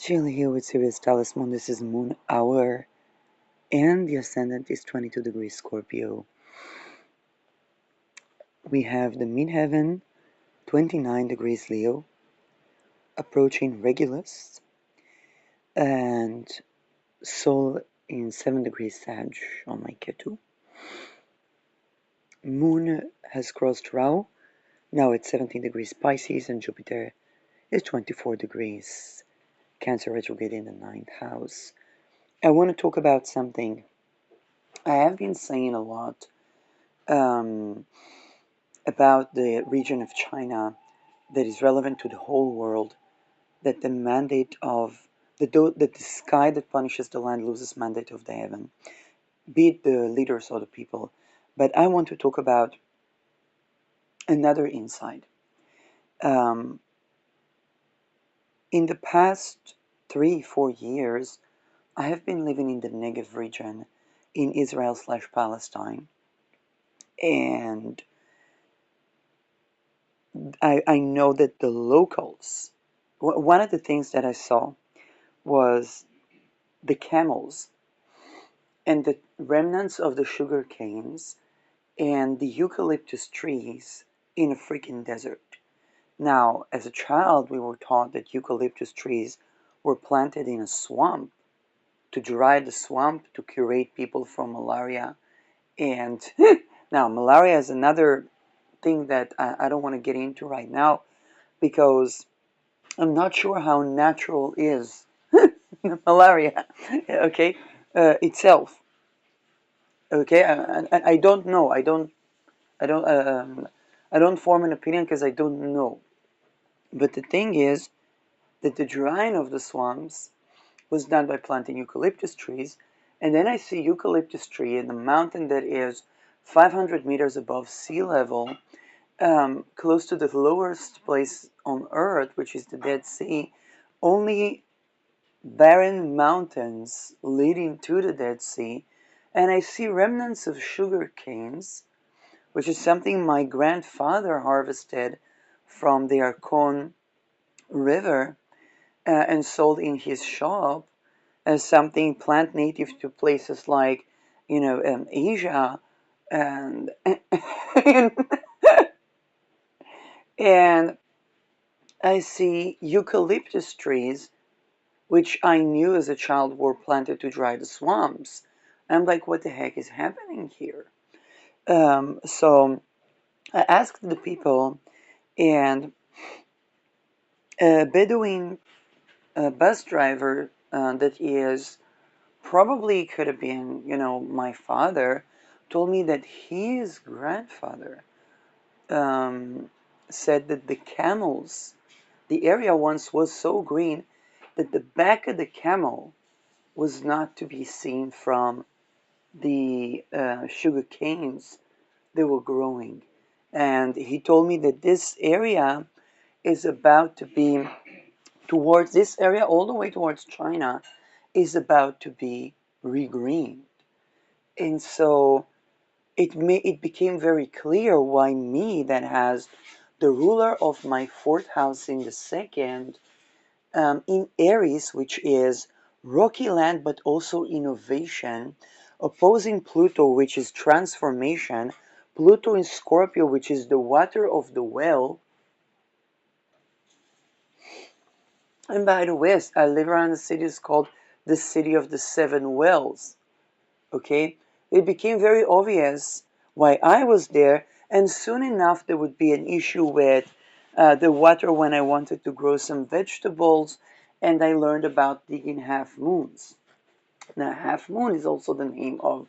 Jill here with Sirius Talisman. This is Moon Hour, and the ascendant is 22 degrees Scorpio. We have the midheaven, 29 degrees Leo, approaching Regulus, and Sol in 7 degrees Sag on my Ketu. Moon has crossed Rao, now it's 17 degrees Pisces, and Jupiter is 24 degrees Cancer retrograde in the 9th house. I want to talk about something. I have been saying a lot um, about the region of China that is relevant to the whole world, that the mandate of that the sky that punishes the land loses mandate of the heaven, be it the leaders or the people. But I want to talk about another insight. Um, in the past 3-4 years, I have been living in the Negev region in Israel/Palestine, and I know that the locals, one of the things that I saw was the camels and the remnants of the sugar canes and the eucalyptus trees in a freaking desert. Now, as a child, we were taught that eucalyptus trees were planted in a swamp to dry the swamp to curate people from malaria. And now, malaria is another thing that I don't want to get into right now because I'm not sure how natural is malaria, okay, itself. Okay, I don't know. I don't I don't form an opinion because I don't know. But the thing is that the drying of the swamps was done by planting eucalyptus trees, and then I see eucalyptus tree in the mountain that is 500 meters above sea level, close to the lowest place on Earth, which is the Dead Sea, only barren mountains leading to the Dead Sea, and I see remnants of sugar canes, which is something my grandfather harvested from the Arcon River and sold in his shop as something plant native to places like, Asia, and and I see eucalyptus trees, which I knew as a child were planted to dry the swamps. I'm like, what the heck is happening here? So I asked the people, and a Bedouin bus driver that is probably could have been, my father, told me that his grandfather um, said that the camels, the area once was so green that the back of the camel was not to be seen from the sugar canes they were growing. And he told me that this area is about to be towards this area, all the way towards China, is about to be regreened. And so it became very clear why me, that has the ruler of my fourth house in the second, in Aries, which is rocky land but also innovation, opposing Pluto, which is transformation, Pluto in Scorpio, which is the water of the well. And by the way, I live around a city is called the City of the Seven Wells. Okay? It became very obvious why I was there, and soon enough there would be an issue with the water when I wanted to grow some vegetables, and I learned about digging half moons. Now, half moon is also the name of,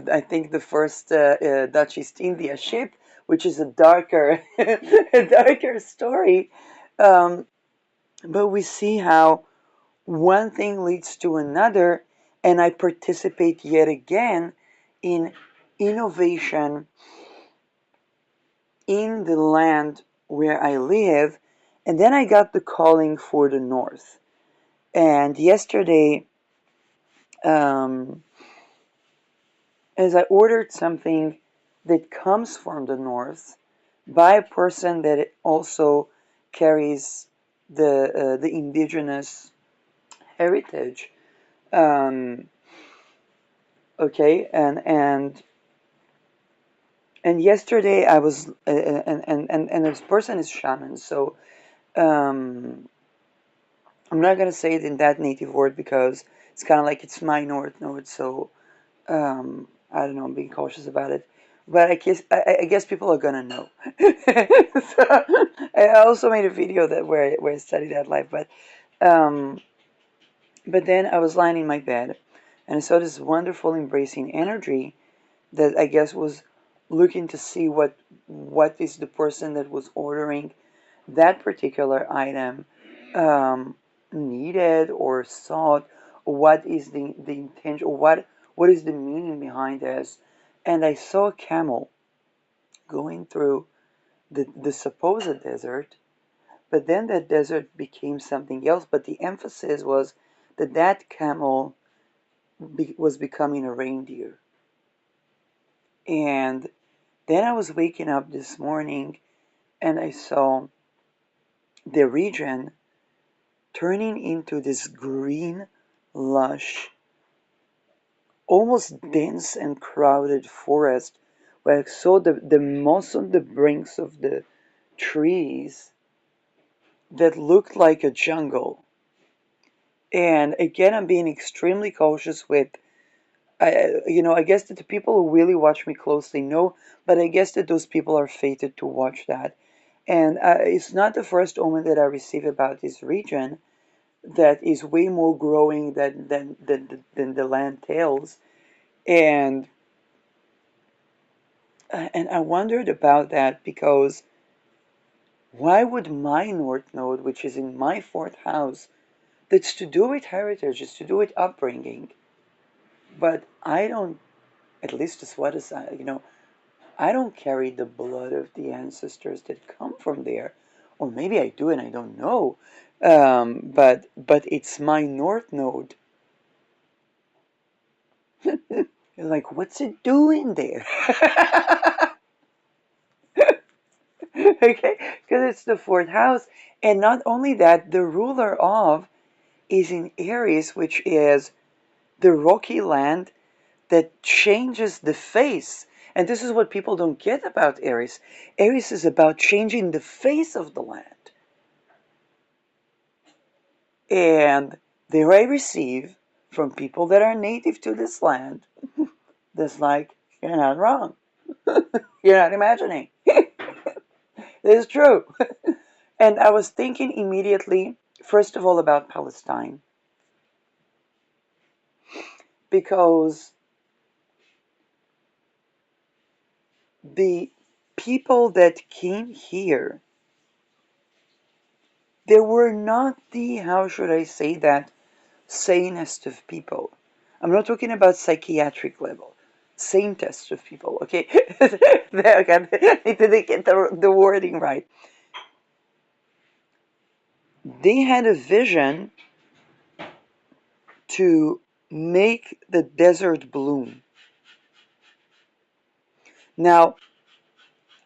I think, the first Dutch East India ship, which is a darker, a darker story. Um, but we see how one thing leads to another, and I participate yet again in innovation in the land where I live. And then I got the calling for the north. And yesterday, um, as I ordered something that comes from the north by a person that also carries the indigenous heritage. Um, okay, and yesterday I was and this person is shaman, so um, I'm not gonna say it in that native word because it's kind of like it's my north node, so I don't know, I'm being cautious about it. But I guess people are gonna know. So, I also made a video that where I studied that life, um, but then I was lying in my bed and I saw this wonderful embracing energy that I guess was looking to see what is the person that was ordering that particular item um, needed or sought, or what is the intention, or what is the meaning behind this. And I saw a camel going through the supposed desert, but then that desert became something else. But the emphasis was that that camel was becoming a reindeer. And then I was waking up this morning and I saw the region turning into this green, lush, almost dense and crowded forest where I saw the moss on the brinks of the trees that looked like a jungle. And again, I'm being extremely cautious with, I guess that the people who really watch me closely know, but I guess that those people are fated to watch that. And it's not the first omen that I receive about this region that is way more growing than the land tells. And and I wondered about that because why would my North Node, which is in my fourth house, that's to do with heritage, it's to do with upbringing, but I don't, at least as what as I don't carry the blood of the ancestors that come from there, or maybe I do and I don't know. But it's my North Node. You're like, what's it doing there? Okay, because it's the fourth house, and not only that, the ruler of is in Aries, which is the rocky land that changes the face. And this is what people don't get about Aries. Aries is about changing the face of the land. And there I receive from people that are native to this land that's like, you're not wrong. You're not imagining. This is true. And I was thinking immediately, first of all, about Palestine, because the people that came here, they were not the, how should I say that, sanest of people. I'm not talking about psychiatric level. Saintest of people, okay? Okay, I need to get the wording right. They had a vision to make the desert bloom. Now,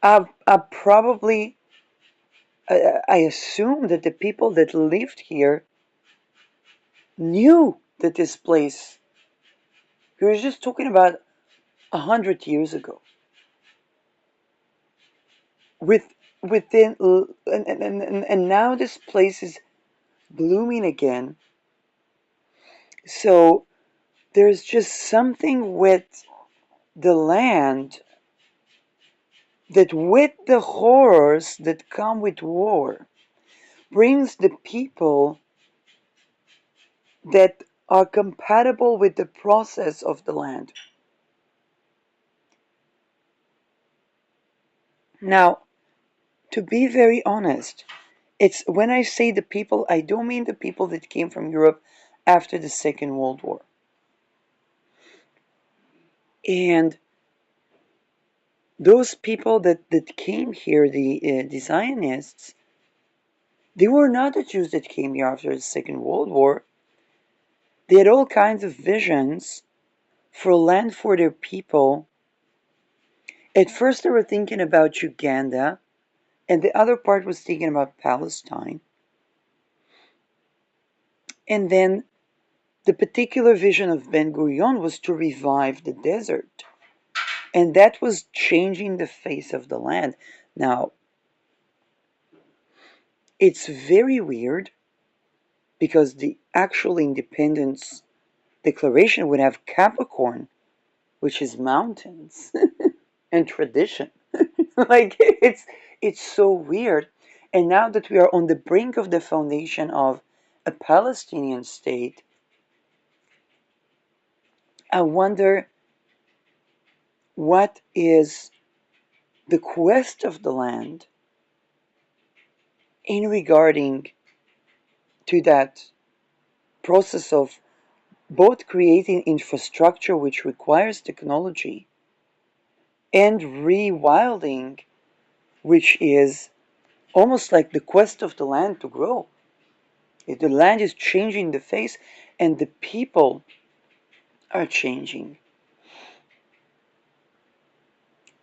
I probably, I assume that the people that lived here knew that this place, we were just talking about 100 years ago, with within, and now this place is blooming again. So there's just something with the land that, with the horrors that come with war, brings the people that are compatible with the process of the land. Now, to be very honest, it's when I say the people, I don't mean the people that came from Europe after the Second World War. And those people that came here, the Zionists, they were not the Jews that came here after the Second World War. They had all kinds of visions for land for their people. At first, they were thinking about Uganda, and the other part was thinking about Palestine. And then the particular vision of Ben Gurion was to revive the desert. And that was changing the face of the land. Now, it's very weird because the actual independence declaration would have Capricorn, which is mountains and tradition. Like it's so weird. And now that we are on the brink of the foundation of a Palestinian state, I wonder what is the quest of the land in regarding to that process of both creating infrastructure which requires technology and rewilding, which is almost like the quest of the land to grow. If the land is changing the face and the people are changing.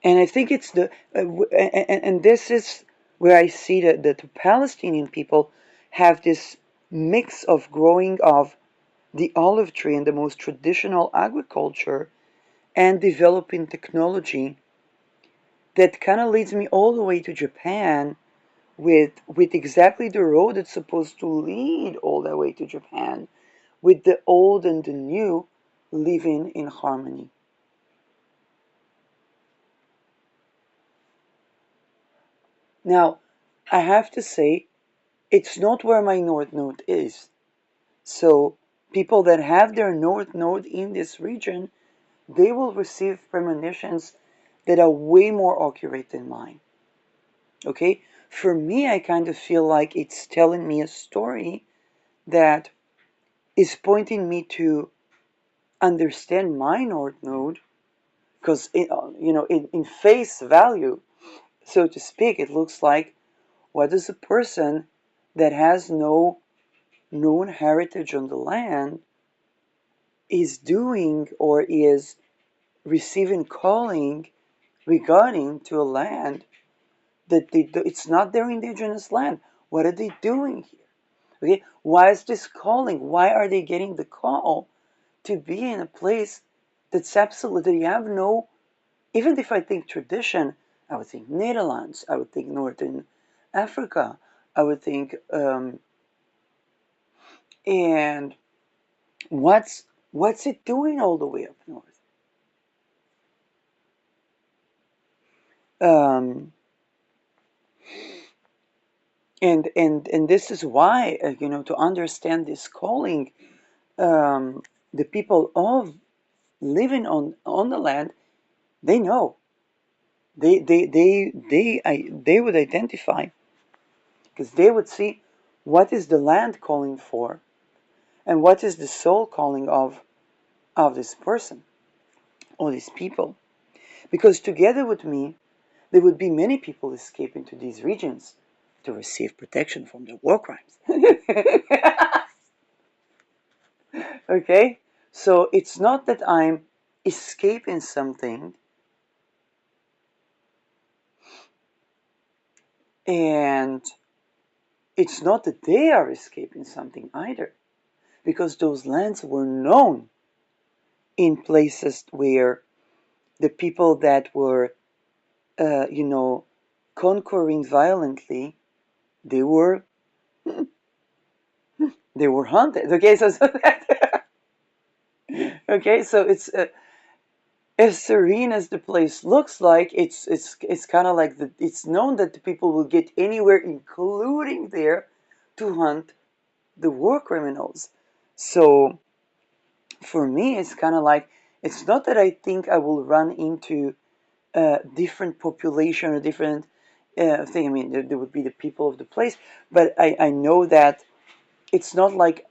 And I think it's and this is where I see that the Palestinian people have this mix of growing of the olive tree and the most traditional agriculture and developing technology that kind of leads me all the way to Japan with exactly the road that's supposed to lead all the way to Japan, with the old and the new living in harmony. Now, I have to say, it's not where my North Node is. So, people that have their North Node in this region, they will receive premonitions that are way more accurate than mine. Okay? For me, I kind of feel like it's telling me a story that is pointing me to understand my North Node, because in face value, so to speak, it looks like what is a person that has no known heritage on the land is doing or is receiving calling regarding to a land that it's not their indigenous land. What are they doing here? Okay, why is this calling? Why are they getting the call to be in a place that's absolutely you have no? Even if I think tradition, I would think Netherlands. I would think Northern Africa. I would think and what's it doing all the way up north? Um, and this is why to understand this calling, the people of living on the land, they know they would identify because they would see what is the land calling for and what is the soul calling of this person or these people, because together with me there would be many people escaping to these regions to receive protection from their war crimes. Okay? So it's not that I'm escaping something, and it's not that they are escaping something either, because those lands were known in places where the people that were, uh, you know, conquering violently, they were they were hunted. Okay, okay, so it's as serene as the place looks like, it's kind of like it's known that the people will get anywhere, including there, to hunt the war criminals. So for me, it's kind of like it's not that I think I will run into a different population or different thing. I mean, there would be the people of the place, but I know that it's not like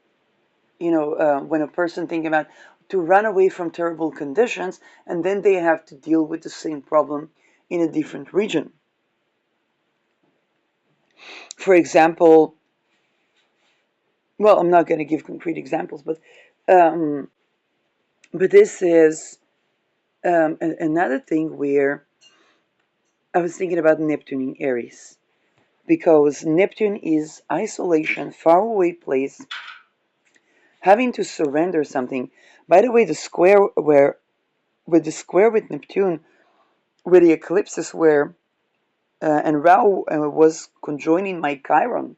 when a person thinking about to run away from terrible conditions and then they have to deal with the same problem in a different region. For example, well, I'm not going to give concrete examples, um, but this is another thing where I was thinking about Neptune in Aries, because Neptune is isolation, faraway place, having to surrender something. By the way, the square where with the square with Neptune, where the eclipses were, and Rahu was conjoining my Chiron.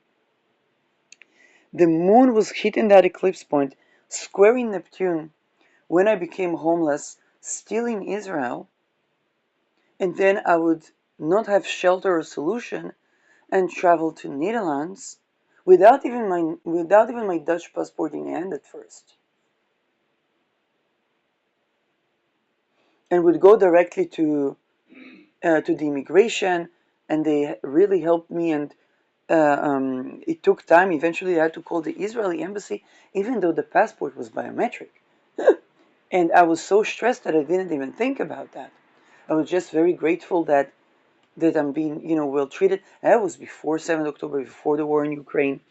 The moon was hitting that eclipse point, squaring Neptune, when I became homeless, still in Israel, and then I would not have shelter or solution and travel to Netherlands without even my Dutch passport in hand at first, and would go directly to the immigration, and they really helped me. And it took time. Eventually, I had to call the Israeli embassy, even though the passport was biometric. And I was so stressed that I didn't even think about that. I was just very grateful that I'm being, well treated. That was before 7th October, before the war in Ukraine,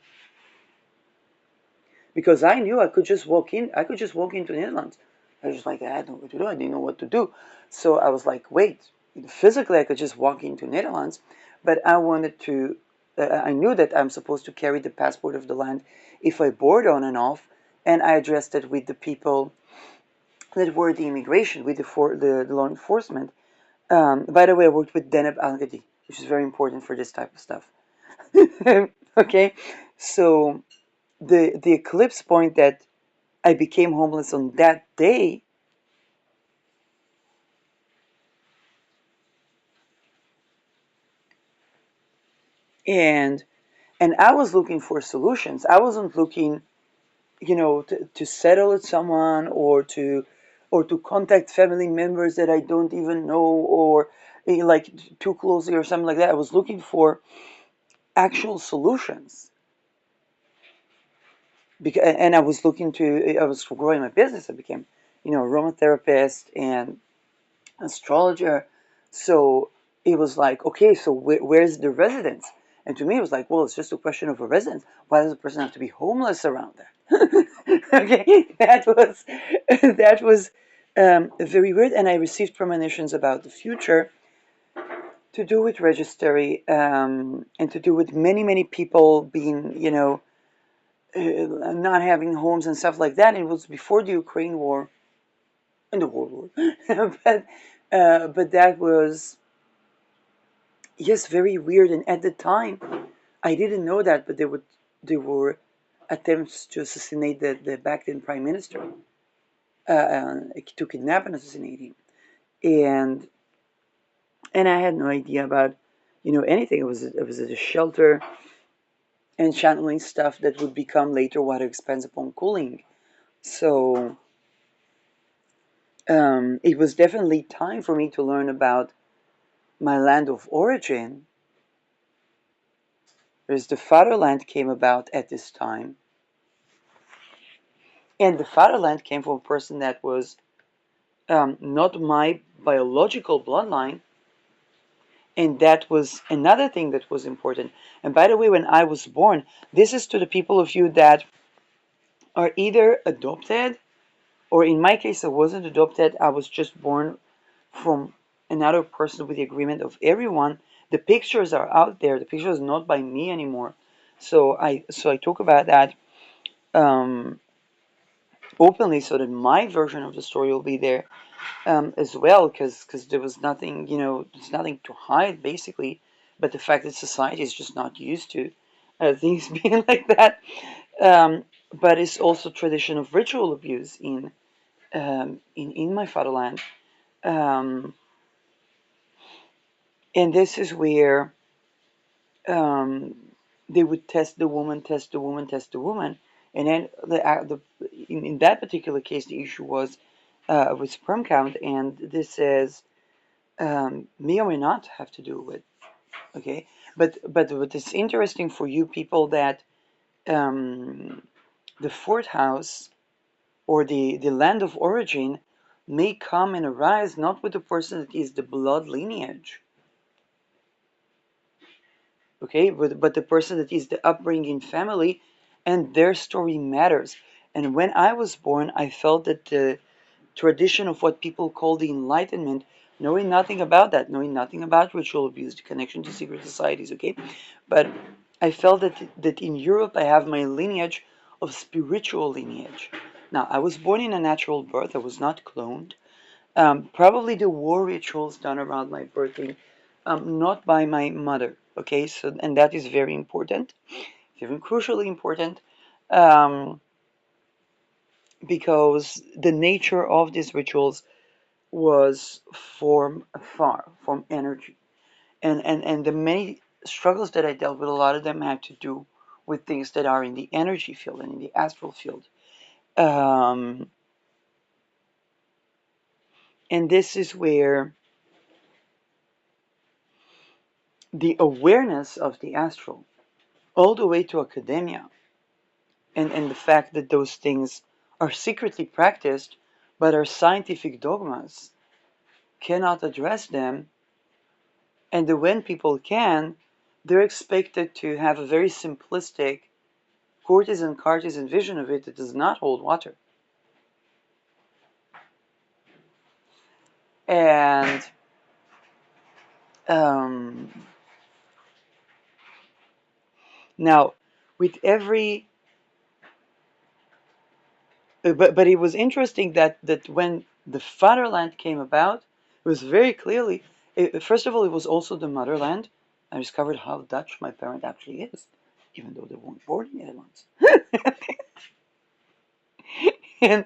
because I knew I could just walk in. I could just walk into the Netherlands. I was just like, I didn't know what to do. I didn't know what to do. So I was like, wait, physically I could just walk into Netherlands, but I wanted to. I knew that I'm supposed to carry the passport of the land if I board on and off, and I addressed it with the people that were the immigration, with the law enforcement. By the way, I worked with Deneb Al-Gadi, which is very important for this type of stuff. Okay, so the eclipse point that I became homeless on that day, and I was looking for solutions. I wasn't looking, to settle with someone, or to contact family members that I don't even know, or like too closely or something like that. I was looking for actual solutions, and I was growing my business. I became, aromatherapist and astrologer. So it was like, okay, so where's the residence? And to me, it was like, well, it's just a question of a residence. Why does a person have to be homeless around there? Okay, that was very weird. And I received premonitions about the future to do with registry, and to do with many, many people being, not having homes and stuff like that. It was before the Ukraine war and the World War, but that was, yes, very weird. And at the time, I didn't know that, but there were attempts to assassinate the back then prime minister, to kidnap and assassinate him, and I had no idea about, anything. It was a shelter and channeling stuff that would become later water expands upon cooling. So it was definitely time for me to learn about my land of origin. Whereas the fatherland came about at this time, and the fatherland came from a person that was, not my biological bloodline, and that was another thing that was important. And by the way, when I was born, this is to the people of you that are either adopted, or in my case, I wasn't adopted. I was just born from another person with the agreement of everyone. The pictures are out there. The picture is not by me anymore. So I talk about that, um, openly, so that my version of the story will be there, as well, because there was nothing, there's nothing to hide basically, but the fact that society is just not used to, things being like that. But it's also tradition of ritual abuse in my fatherland, um, and this is where, um, they would test the woman, test the woman, test the woman, and then in that particular case, the issue was, with sperm count, and this says, may or may not have to do with, okay, but what is interesting for you people that, um, the fourth house, or the land of origin, may come and arise not with the person that is the blood lineage, okay, but the person that is the upbringing family, and their story matters. And when I was born, I felt that the tradition of what people call the Enlightenment, knowing nothing about that, knowing nothing about ritual abuse, the connection to secret societies, okay? But I felt that in Europe I have my lineage of spiritual lineage. Now, I was born in a natural birth. I was not cloned. Probably the war rituals done around my birthday, not by my mother. Okay, so and that is very important, even crucially important, um, because the nature of these rituals was form energy, and the many struggles that I dealt with, a lot of them had to do with things that are in the energy field and in the astral field. Um, and this is where the awareness of the astral, all the way to academia, and the fact that those things are secretly practiced, but our scientific dogmas cannot address them, and that when people can, they're expected to have a very simplistic courtesan cartesian vision of it that does not hold water. And um, now, with every but it was interesting that when the fatherland came about, it was very clearly. First of all, it was also the motherland. I discovered how Dutch my parent actually is, even though they weren't born in the Netherlands. and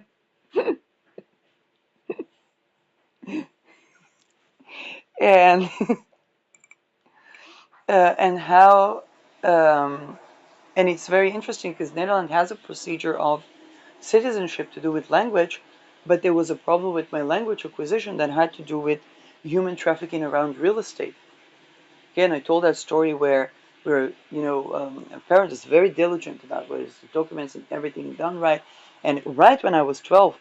and and how and it's very interesting because Netherlands has a procedure of citizenship to do with language, but there was a problem with my language acquisition that had to do with human trafficking around real estate. Again, I told that story where a parent is very diligent about what is the documents and everything done right, and right when I was 12,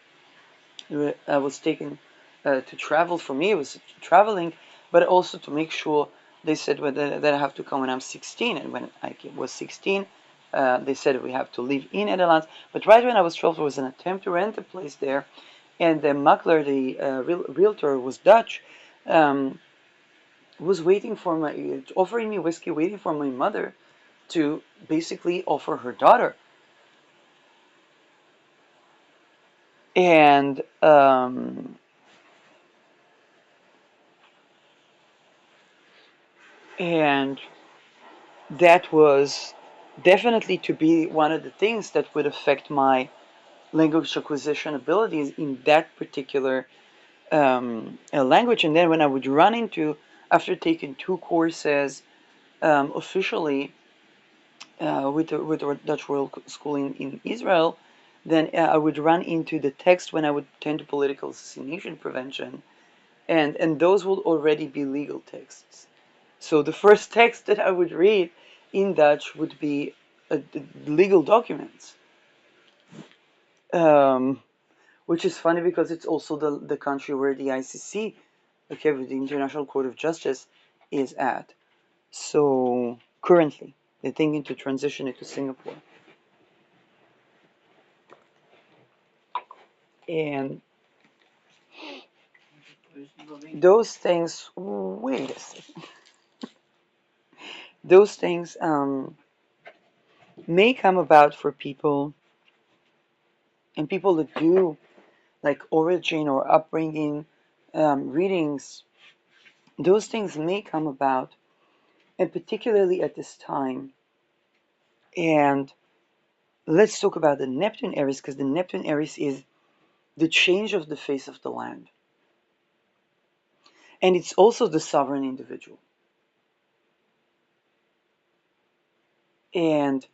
I was taken to travel. For me, it was traveling, but also to make sure. They said that I have to come when I'm 16, and when I was 16, they said we have to live in Netherlands. But right when I was 12, there was an attempt to rent a place there, and the makler, the realtor, was Dutch. Was waiting for offering me whiskey, waiting for my mother to basically offer her daughter, and and that was definitely to be one of the things that would affect my language acquisition abilities in that particular language. And then when I would run into, after taking 2 courses officially with the Dutch Royal School in Israel, then I would run into the text when I would attend to political assassination prevention, and those would already be legal texts. So the first text that I would read in Dutch would be legal documents, um, which is funny because it's also the country where the ICC, okay, with the International Court of Justice, is at. So currently, they're thinking to transition it to Singapore. And those things, wait a second, those things may come about for people, and people that do like origin or upbringing readings, those things may come about, and particularly at this time. And let's talk about the Neptune Aries, because the Neptune Aries is the change of the face of the land. And it's also the sovereign individual. And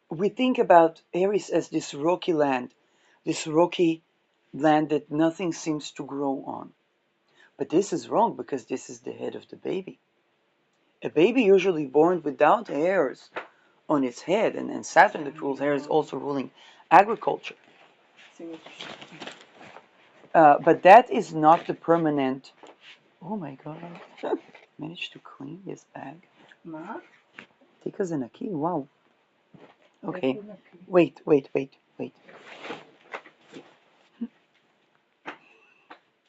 we think about Aries as this rocky land, this rocky land that nothing seems to grow on. But this is wrong because this is the head of the baby. A baby usually born without hairs on its head, and Saturn that rules hair is also ruling agriculture. But that is not the permanent. Oh my God! Managed to clean this bag. Take us in a key. Wow. Okay. Wait.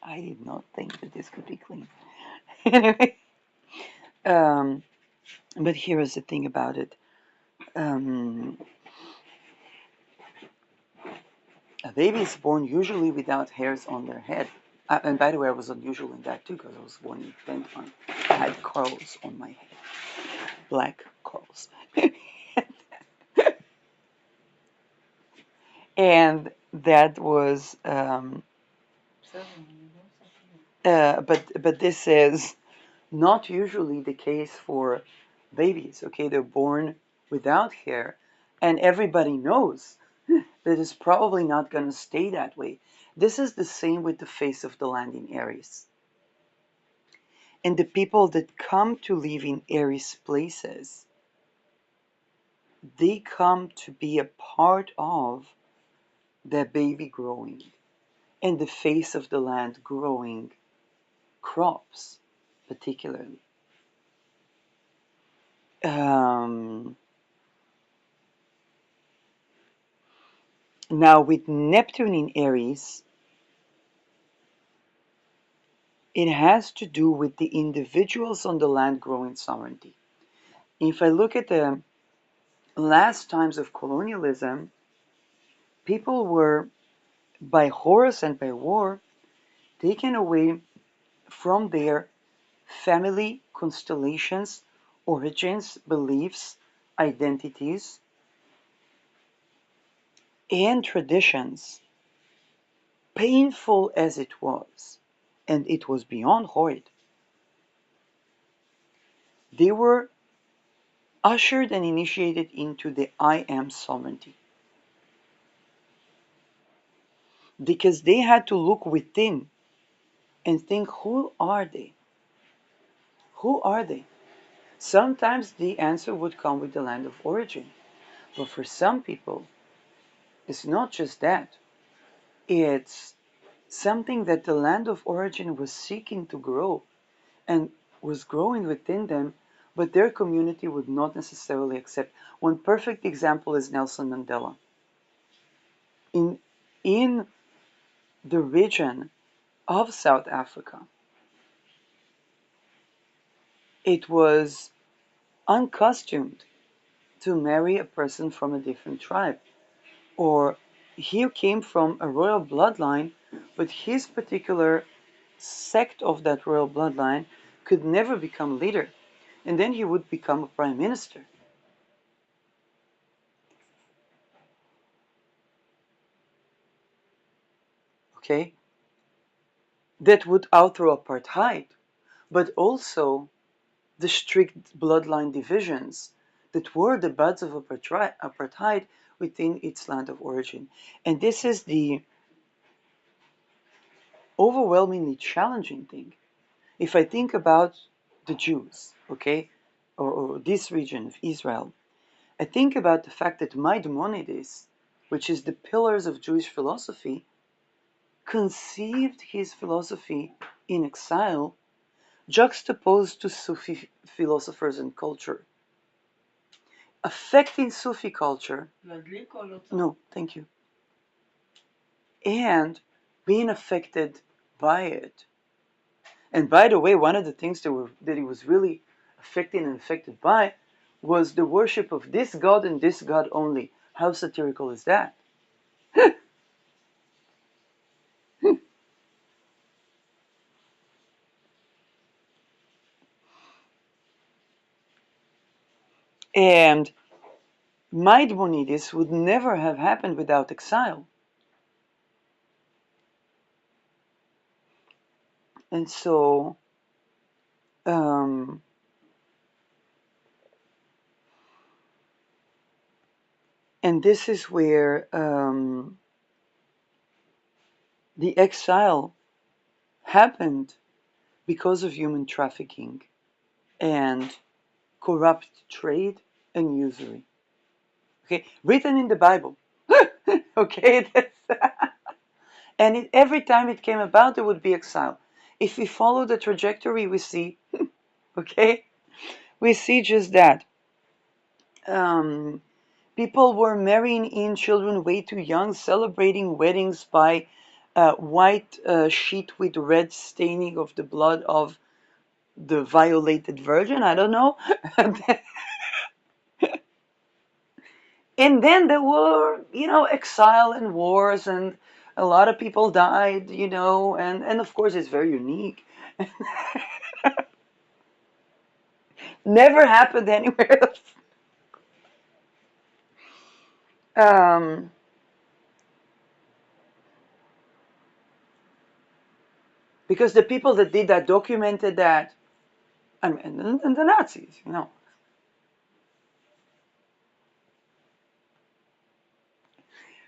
I did not think that this could be clean. Anyway, um, but here is the thing about it. Um, A baby is born usually without hairs on their head. And by the way, I was unusual in that too because I was born in 10 months. I had curls on my head, black curls. And that was, but this is not usually the case for babies. Okay, they're born without hair, and everybody knows that it's probably not going to stay that way. This is the same with the face of the land in Aries. And the people that come to live in Aries places, they come to be a part of the baby growing and the face of the land growing crops, particularly. Um, Now, with Neptune in Aries, it has to do with the individuals on the land growing sovereignty. If I look at the last times of colonialism, people were, by horse and by war, taken away from their family constellations, origins, beliefs, identities, and traditions, painful as it was, and it was beyond horrid. They were ushered and initiated into the I am sovereignty because they had to look within and think, who are they? Who are they? Sometimes the answer would come with the land of origin, but for some people, it's not just that. It's something that the land of origin was seeking to grow and was growing within them, but their community would not necessarily accept. One perfect example is Nelson Mandela. In the region of South Africa, it was uncostumed to marry a person from a different tribe, or he came from a royal bloodline, but his particular sect of that royal bloodline could never become leader, and then he would become a prime minister. Okay, that would outthrow apartheid, but also the strict bloodline divisions that were the buds of apartheid within its land of origin. And this is the overwhelmingly challenging thing. If I think about the Jews, okay, or this region of Israel, I think about the fact that Maimonides, which is the pillars of Jewish philosophy, conceived his philosophy in exile, juxtaposed to Sufi philosophers and culture. Affecting Sufi culture. No, thank you. And being affected by it. And by the way, one of the things that he was really affected and affected by was the worship of this God and this God only. How satirical is that? And Maimonides would never have happened without exile. And so, um, and this is where the exile happened because of human trafficking and corrupt trade and usury. Okay, written in the Bible. Okay, and every time it came about, there would be exile. If we follow the trajectory, we see, okay, we see just that. Um, People were marrying in children way too young, celebrating weddings by white sheet with red staining of the blood of the violated virgin. I don't know. And then there were, exile and wars, and a lot of people died, and of course it's very unique. Never happened anywhere else. Um, because the people that did that documented that, I mean, and the Nazis.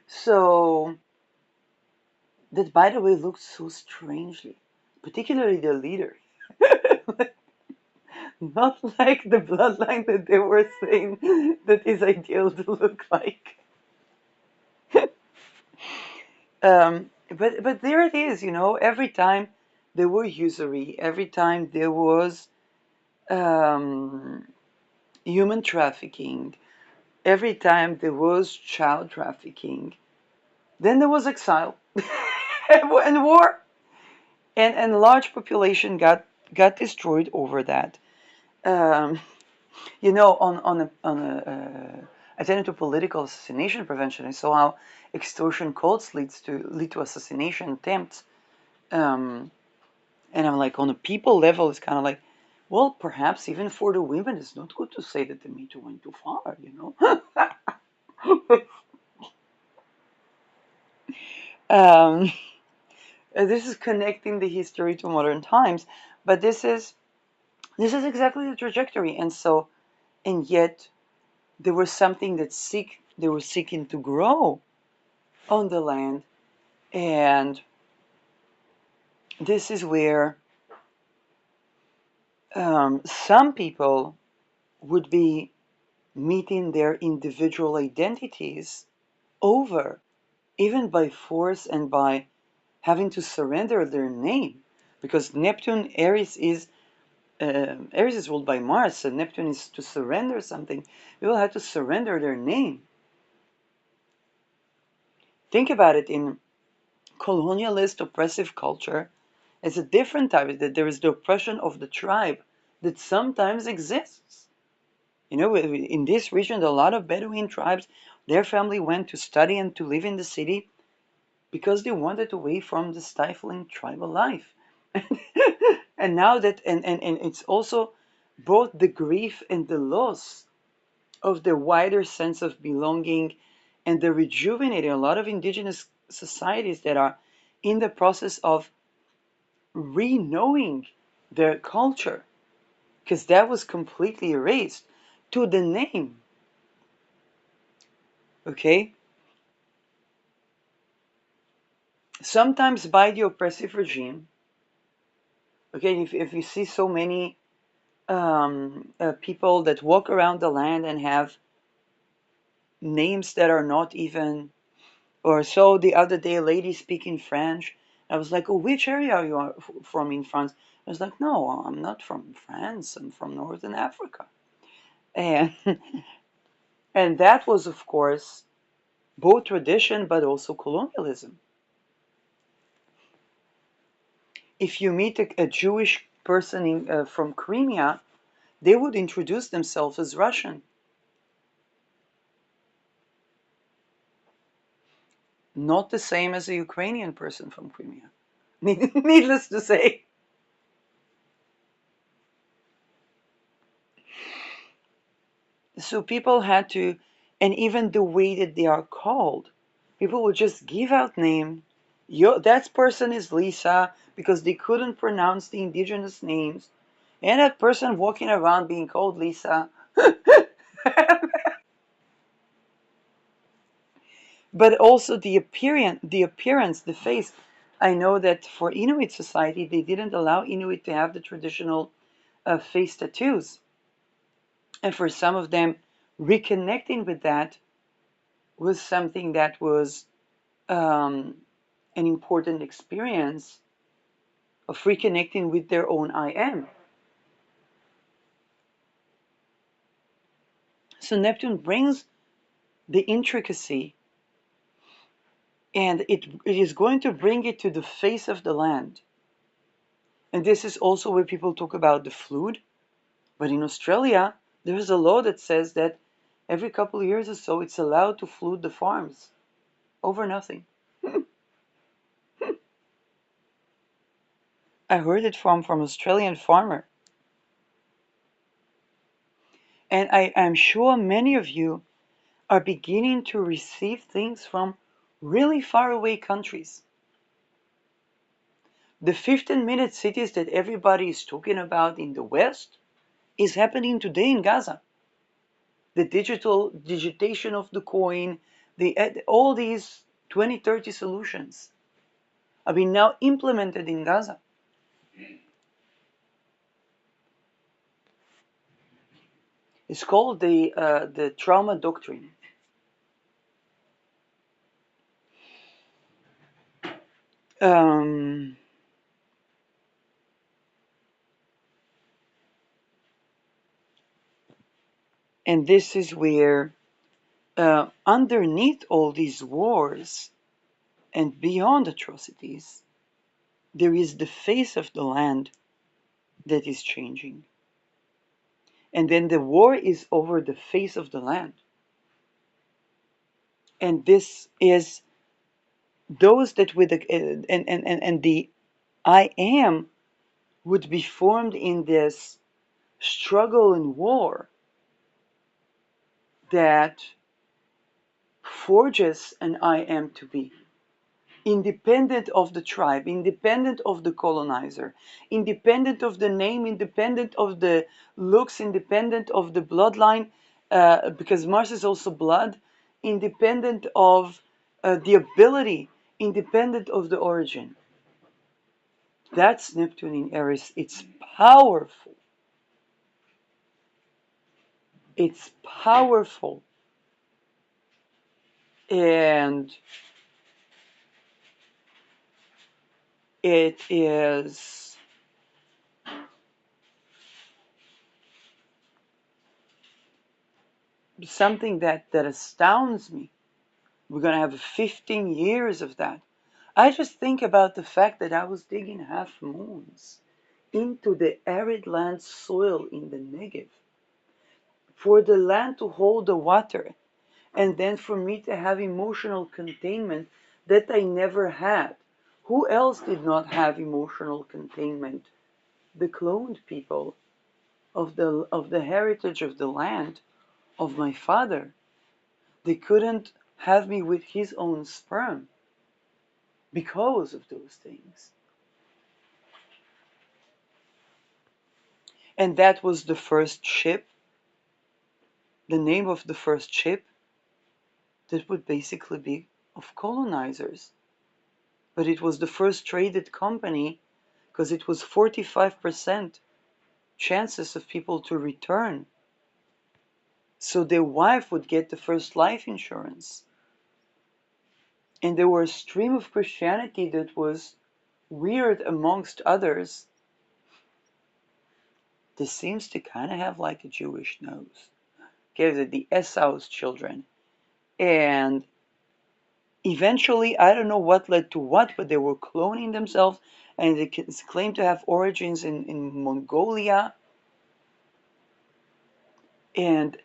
So that, by the way, looked so strangely, particularly the leader. Not like the bloodline that they were saying that is ideal to look like. But there it is, every time there were usury, every time there was um, human trafficking, every time there was child trafficking, then there was exile and war, and large population got destroyed over that. Um, on a attending to political assassination prevention, I saw how extortion cults lead to assassination attempts. Um, and I'm like, on a people level, it's kind of like, well, perhaps even for the women, it's not good to say that the Me Too went too far. um, this is connecting the history to modern times, but this is exactly the trajectory, and yet there was something they were seeking to grow on the land, and this is where some people would be meeting their individual identities over, even by force and by having to surrender their name, because Aries is ruled by Mars, so Neptune is to surrender something. People have to surrender their name. Think about it. In colonialist oppressive culture, it's a different type. That there is the oppression of the tribe that sometimes exists. In this region, there are a lot of Bedouin tribes. Their family went to study and to live in the city because they wanted away from the stifling tribal life. And now and it's also both the grief and the loss of the wider sense of belonging, and the rejuvenating a lot of indigenous societies that are in the process of re-knowing their culture, because that was completely erased to the name. Okay, sometimes by the oppressive regime. Okay, if you see so many people that walk around the land and have names that are not even, or so the other day a lady speaking French. I was like, oh, which area are you from in France? I was like, no, I'm not from France, I'm from Northern Africa. And and that was, of course, both tradition but also colonialism. If you meet a Jewish person from Crimea, they would introduce themselves as Russian. Not the same as a Ukrainian person from Crimea. Needless to say. So people had to, and even the way that they are called, people would just give out name. That person is Lisa because they couldn't pronounce the indigenous names, and that person walking around being called Lisa. But also the appearance, the face. I know that for Inuit society, they didn't allow Inuit to have the traditional face tattoos, and for some of them, reconnecting with that was something that was um, an important experience of reconnecting with their own I am. So Neptune brings the intricacy, and it is going to bring it to the face of the land. And this is also where people talk about the flood. But in Australia, there is a law that says that Every couple of years or so, it's allowed to flood the farms over nothing. I heard it from Australian farmer. And I am sure many of you are beginning to receive things from really far away countries. The 15-minute cities that everybody is talking about in the West is happening today in Gaza. The digitation of the coin, all these 2030 solutions are being now implemented in Gaza. It's called the trauma doctrine. Um, and this is where, underneath all these wars and beyond atrocities, there is the face of the land that is changing. And then the war is over the face of the land. And this is those that with the, and the I am would be formed in this struggle and war that forges an I am to be, independent of the tribe, independent of the colonizer, independent of the name, independent of the looks, independent of the bloodline, because Mars is also blood, independent of the ability, independent of the origin. That's Neptune in Aries. It's powerful. It's powerful. And it is something that astounds me. We're going to have 15 years of that. I just think about the fact that I was digging half moons into the arid land soil in the Negev for the land to hold the water, and then for me to have emotional containment that I never had. Who else did not have emotional containment? The cloned people of the heritage of the land of my father. They couldn't have me with his own sperm because of those things. And that was the first ship, the name of the first ship that would basically be of colonizers. But it was the first traded company because it was 45% chances of people to return. So their wife would get the first life insurance. And there were a stream of Christianity that was weird amongst others. This seems to kind of have like a Jewish nose. Okay, the Esau's children. And eventually, I don't know what led to what, but they were cloning themselves, and they claimed to have origins in Mongolia. And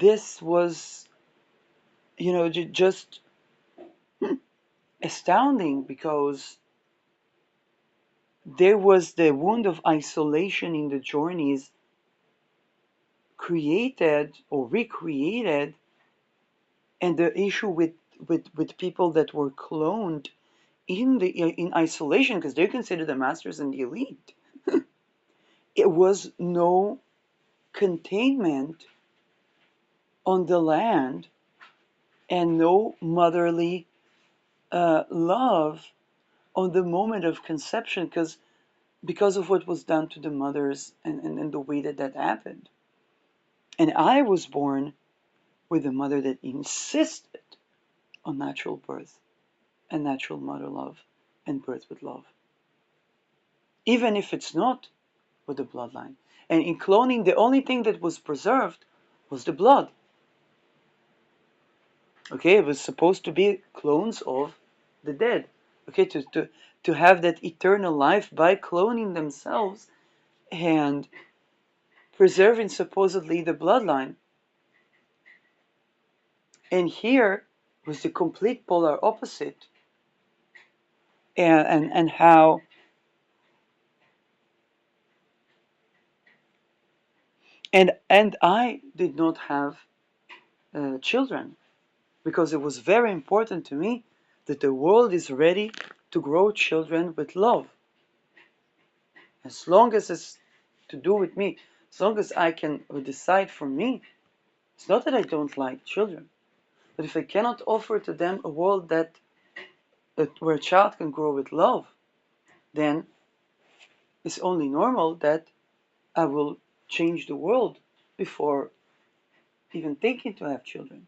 this was, just astounding because there was the wound of isolation in the journeys created or recreated, and the issue with people that were cloned in isolation because they're considered the masters and the elite. It was no containment on the land and no motherly love on the moment of conception because of what was done to the mothers and the way that happened. And I was born with a mother that insisted on natural birth and natural mother love and birth with love, even if it's not with the bloodline. And in cloning, the only thing that was preserved was the blood. Okay, it was supposed to be clones of the dead. Okay, to have that eternal life by cloning themselves. And preserving supposedly the bloodline. And here was the complete polar opposite, and how and I did not have children, because it was very important to me that the world is ready to grow children with love. As long as it's to do with me, as long as I can decide for me, it's not that I don't like children, but if I cannot offer to them a world where a child can grow with love, then it's only normal that I will change the world before even thinking to have children.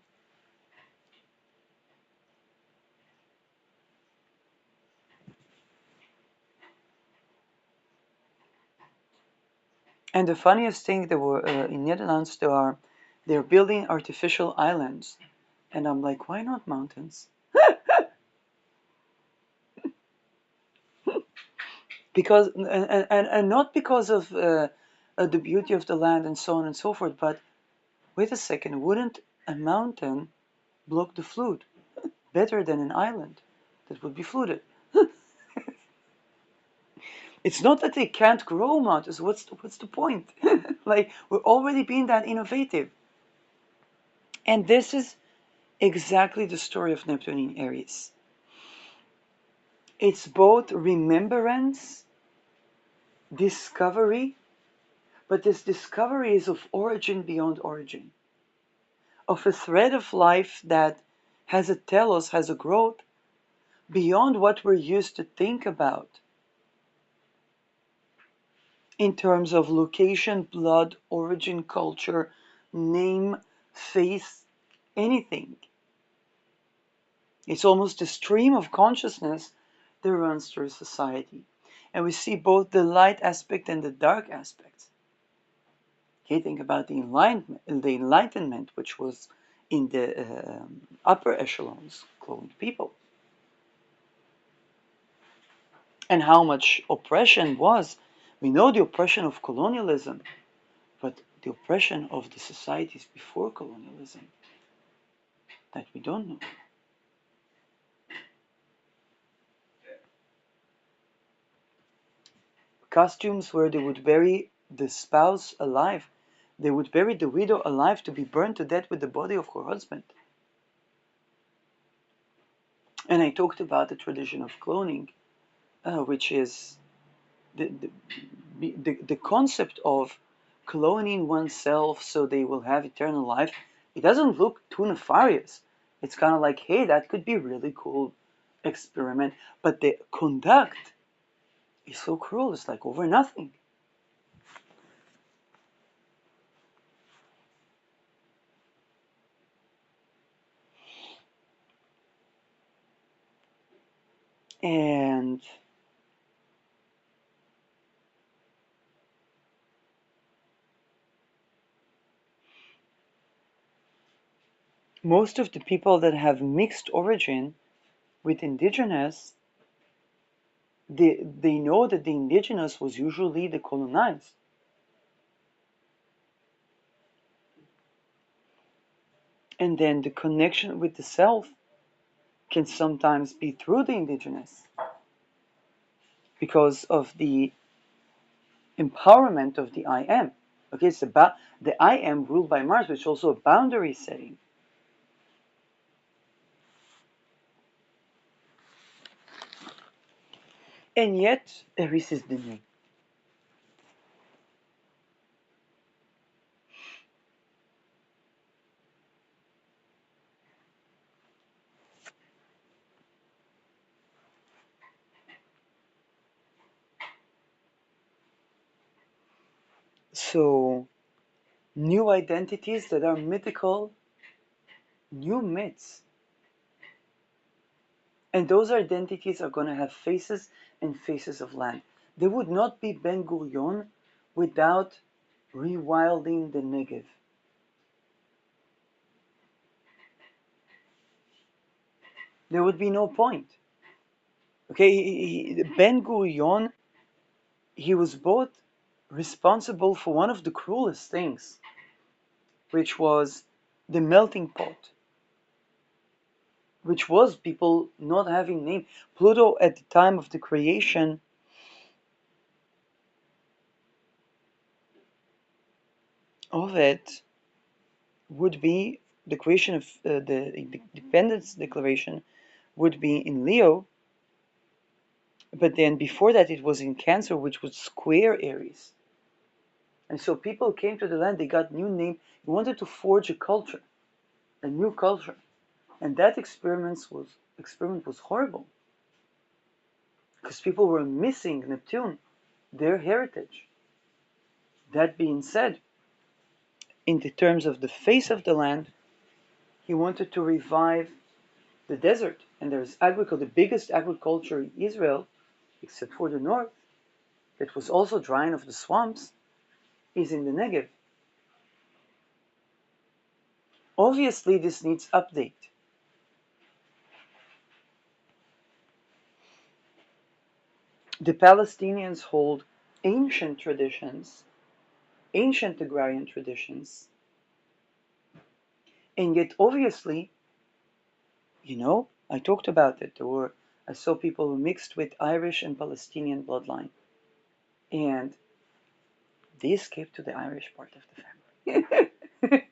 And the funniest thing, there were in Netherlands, they're building artificial islands, and I'm like, why not mountains? Because and not because of the beauty of the land and so on and so forth, but wait a second, wouldn't a mountain block the flood better than an island that would be flooded? It's not that they can't grow mountains. What's the point? Like, we're already being that innovative. And this is exactly the story of Neptune in Aries. It's both remembrance, discovery, but this discovery is of origin beyond origin, of a thread of life that has a telos, has a growth beyond what we're used to think about in terms of location, blood, origin, culture, name, faith, anything. It's almost a stream of consciousness that runs through society. And we see both the light aspect and the dark aspects. Okay, think about the Enlightenment, which was in the upper echelons, cloned people, and how much oppression was. We know the oppression of colonialism, but the oppression of the societies before colonialism, that we don't know. Costumes where they would bury the spouse alive. They would bury the widow alive to be burned to death with the body of her husband. And I talked about the tradition of cloning, which is the concept of cloning oneself so they will have eternal life. It doesn't look too nefarious. It's kind of like, hey, that could be really cool experiment. But the conduct is so cruel. It's like over nothing. And most of the people that have mixed origin with indigenous, they know that the indigenous was usually the colonized. And then the connection with the self can sometimes be through the indigenous, because of the empowerment of the I am. Okay, it's about the I am ruled by Mars, which is also a boundary setting. And yet, Aries is the name. So, new identities that are mythical, new myths. And those identities are going to have faces and faces of land. There would not be Ben Gurion without rewilding the Negev. There would be no point. Okay, Ben Gurion, he was both responsible for one of the cruelest things, which was the melting pot, which was people not having name. Pluto at the time of the creation of it would be the creation of the Independence Declaration would be in Leo, but then before that it was in Cancer, which was square Aries. And so people came to the land, they got new name, they wanted to forge a culture, a new culture. And that experiment was horrible. Because people were missing Neptune, their heritage. That being said, in the terms of the face of the land, he wanted to revive the desert. And there's agriculture, the biggest agriculture in Israel, except for the north, that was also drying of the swamps, is in the Negev. Obviously, this needs update. The Palestinians hold ancient traditions, ancient agrarian traditions, and yet obviously, I talked about it. I saw people who mixed with Irish and Palestinian bloodline, and they escaped to the Irish part of the family.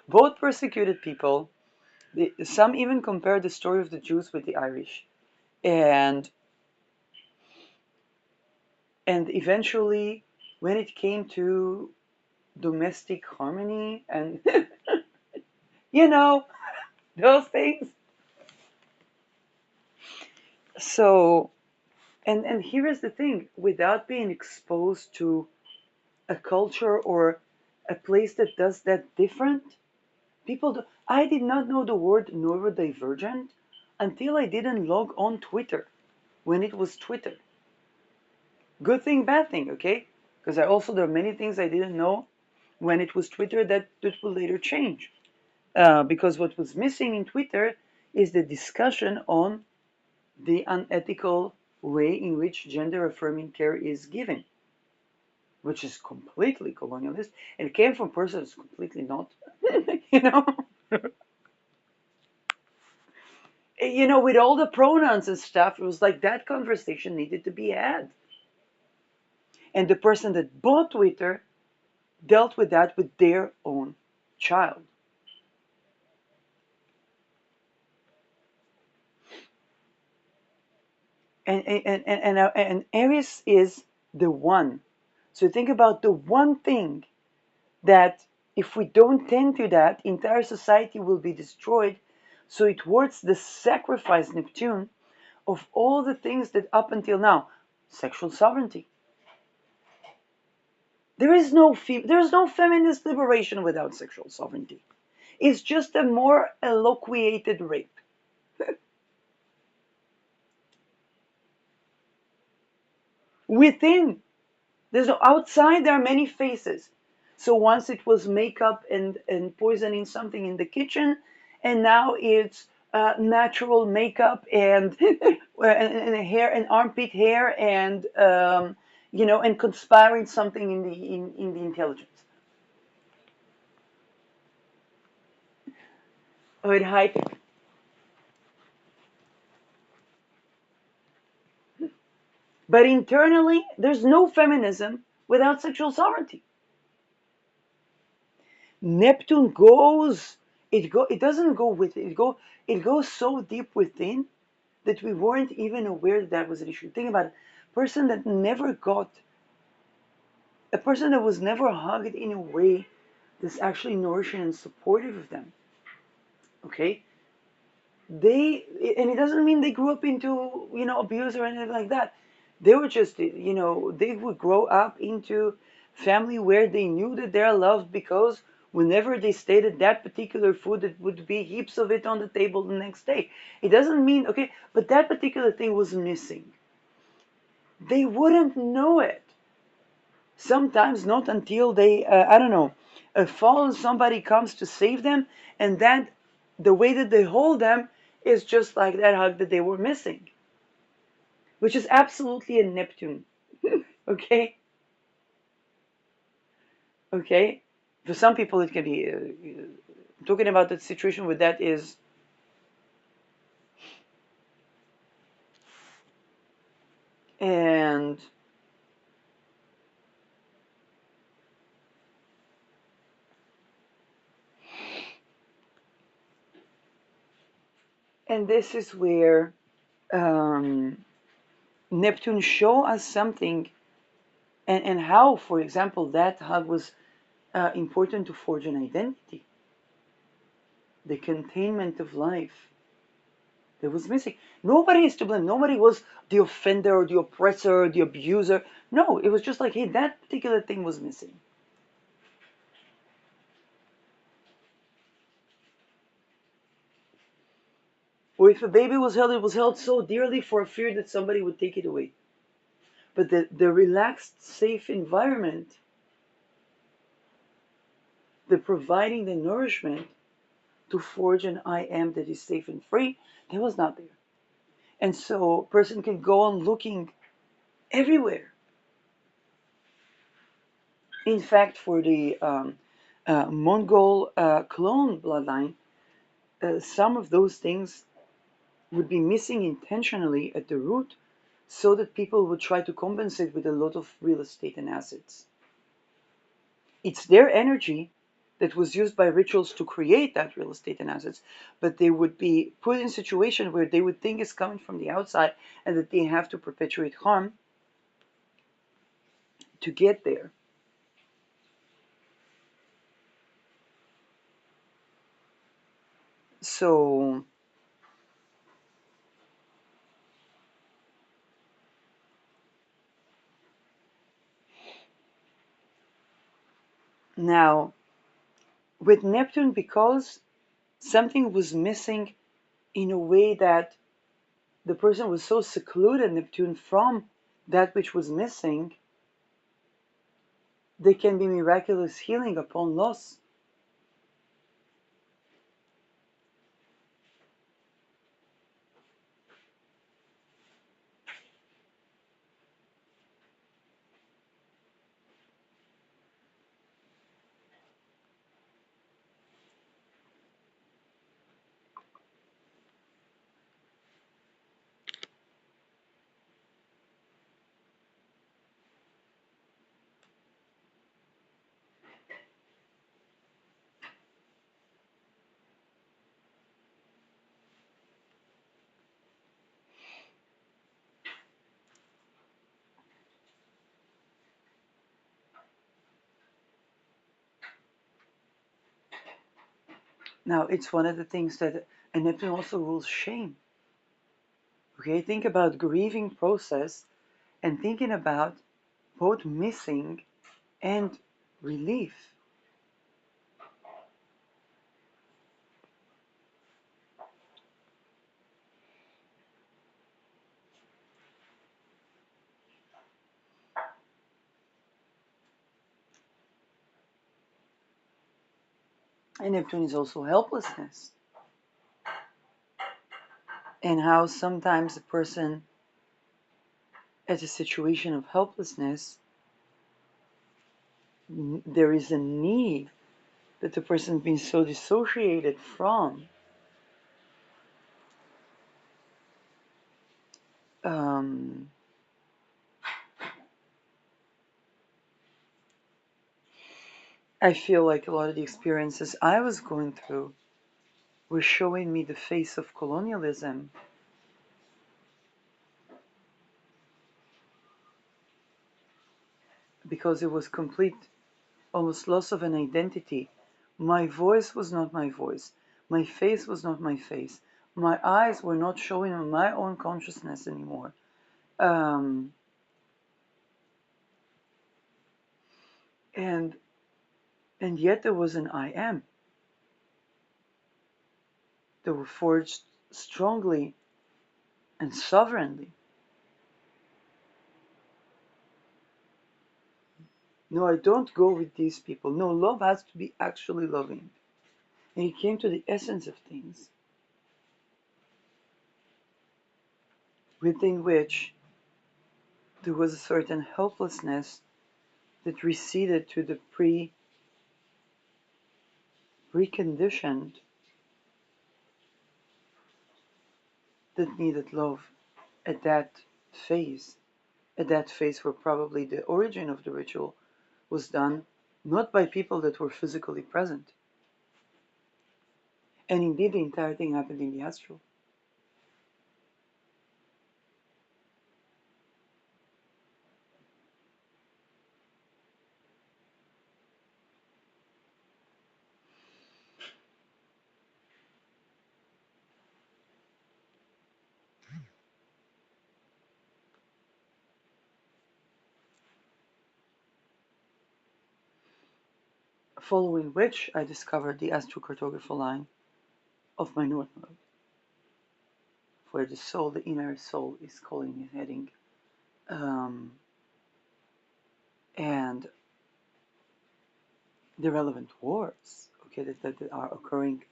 Both persecuted people. Some even compare the story of the Jews with the Irish, and eventually, when it came to domestic harmony and you know those things. So, and here is the thing: without being exposed to a culture or a place that does that different, people do. I did not know the word neurodivergent until I didn't log on Twitter when it was Twitter. Good thing, bad thing, okay? Because there are many things I didn't know when it was Twitter that will later change. Because what was missing in Twitter is the discussion on the unethical way in which gender affirming care is given, which is completely colonialist, and it came from a person who's completely not, you know. With all the pronouns and stuff, it was like that conversation needed to be had. And the person that bought Twitter dealt with that with their own child. And Aries is the one. So think about the one thing that if we don't tend to that, entire society will be destroyed. So it works the sacrifice, Neptune, of all the things that up until now, sexual sovereignty. There is no feminist liberation without sexual sovereignty. It's just a more eloquated rape. Within, there's no outside. There are many faces. So once it was makeup and poisoning something in the kitchen, and now it's natural makeup and hair and armpit hair and conspiring something in the intelligence. Or hype. But internally, there's no feminism without sexual sovereignty. Neptune goes. It doesn't go with it. It goes so deep within that we weren't even aware that that was an issue. Think about it. A person that was never hugged in a way that's actually nourishing and supportive of them. Okay, and it doesn't mean they grew up into abuse or anything like that. They were just they would grow up into family where they knew that they're loved, because whenever they stated that particular food, it would be heaps of it on the table the next day. It doesn't mean, okay, but that particular thing was missing. They wouldn't know it. Sometimes not until they I don't know, fall and somebody comes to save them, and then the way that they hold them is just like that hug that they were missing, which is absolutely a Neptune. Okay, okay. For some people, it can be talking about the situation where that is, and this is where um, Neptune show us something, and how, for example, that how was important to forge an identity, the containment of life that was missing. Nobody is to blame. Nobody was the offender or the oppressor or the abuser. No, it was just like, hey, that particular thing was missing. Or if a baby was held, it was held so dearly for a fear that somebody would take it away. But the relaxed, safe environment, the providing the nourishment to forge an I am that is safe and free, that was not there. And so a person can go on looking everywhere. In fact, for the Mongol clone bloodline, some of those things would be missing intentionally at the root so that people would try to compensate with a lot of real estate and assets. It's their energy that was used by rituals to create that real estate and assets, but they would be put in a situation where they would think it's coming from the outside and that they have to perpetuate harm to get there. So now, with Neptune, because something was missing in a way that the person was so secluded, Neptune, from that which was missing, there can be miraculous healing upon loss. Now, it's one of the things that, and Neptune also rules shame. Okay, think about grieving process and thinking about both missing and relief. And Neptune is also helplessness. And how sometimes a person at a situation of helplessness, there is a need that the person has been so dissociated from um, I feel like a lot of the experiences I was going through were showing me the face of colonialism, because it was complete, almost loss of an identity. My voice was not my voice. My face was not my face. My eyes were not showing on my own consciousness anymore. Um, and and yet there was an I am that were forged strongly and sovereignly. No, I don't go with these people. No, love has to be actually loving. And he came to the essence of things, within which there was a certain helplessness that receded to the preconditioned that needed love at that phase. At that phase where probably the origin of the ritual was done not by people that were physically present. And indeed, the entire thing happened in the astral. Following which, I discovered the astrocartographer line of my North Node, where the soul, the inner soul, is calling and heading. And the relevant wars, okay, that are occurring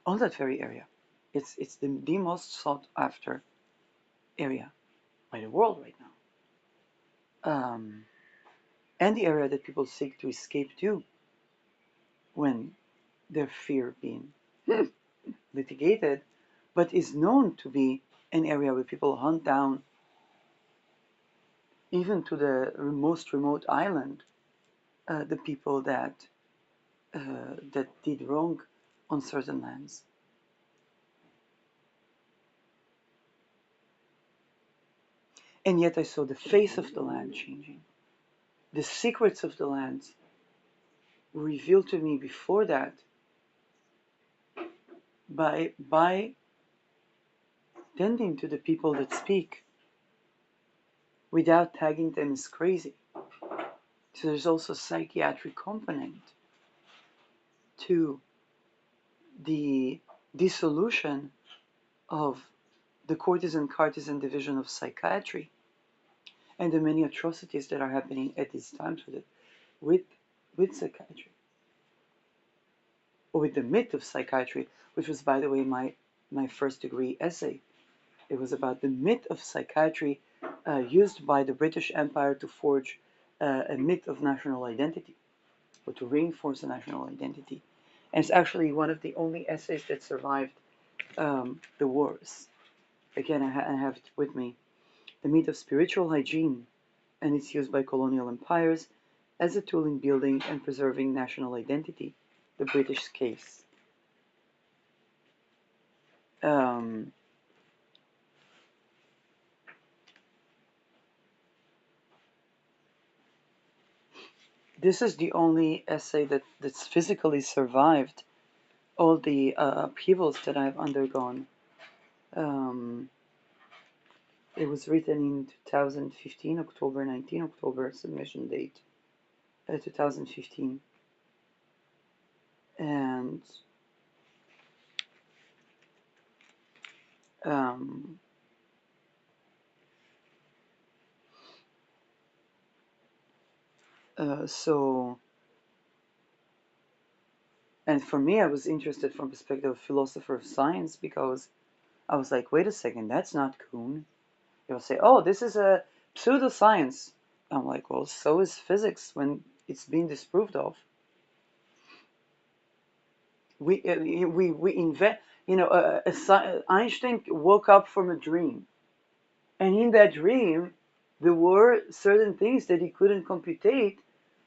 on that very area. It's the most sought after area by the world right now. And the area that people seek to escape to when their fear being litigated, but is known to be an area where people hunt down, even to the most remote island, the people that did wrong on certain lands. And yet I saw the face of the land changing. The secrets of the land were revealed to me before that by tending to the people that speak without tagging them as crazy. So there's also a psychiatric component to the dissolution of the courtesan-cartisan division of psychiatry and the many atrocities that are happening at these times with psychiatry, or with the myth of psychiatry, which was, by the way, my first degree essay. It was about the myth of psychiatry used by the British Empire to forge a myth of national identity, or to reinforce a national identity. And it's actually one of the only essays that survived the wars. Again, I have it with me. The myth of spiritual hygiene and its use by colonial empires as a tool in building and preserving national identity, the British case. This is the only essay that's physically survived all the upheavals that I've undergone. It was written in 2015, October 19, October submission date, 2015. And so, and for me, I was interested from perspective of philosopher of science, because I was like, wait a second, that's not Kuhn. They'll say, oh, this is a pseudoscience. I'm like, well, so is physics when it's been disproved of. We invent, Einstein woke up from a dream. And in that dream, there were certain things that he couldn't computate.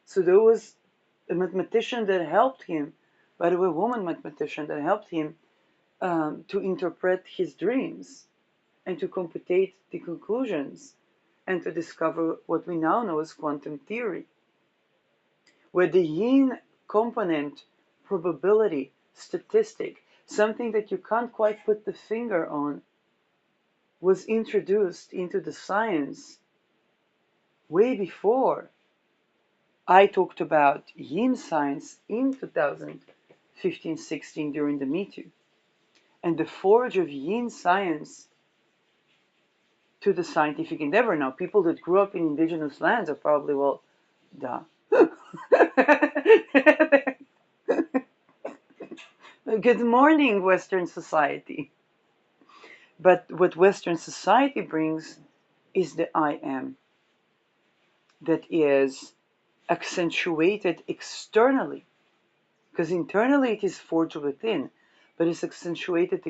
So there was a mathematician that helped him, by the way, a woman mathematician that helped him to interpret his dreams and to computate the conclusions and to discover what we now know as quantum theory, where the yin component, probability, statistic, something that you can't quite put the finger on, was introduced into the science way before I talked about yin science in 2015-16 during the Me Too. And the forge of yin science to the scientific endeavor. Now, people that grew up in indigenous lands are probably, well, duh. Good morning, Western society. But what Western society brings is the I am. that is accentuated externally, because internally it is forged within, but it's accentuated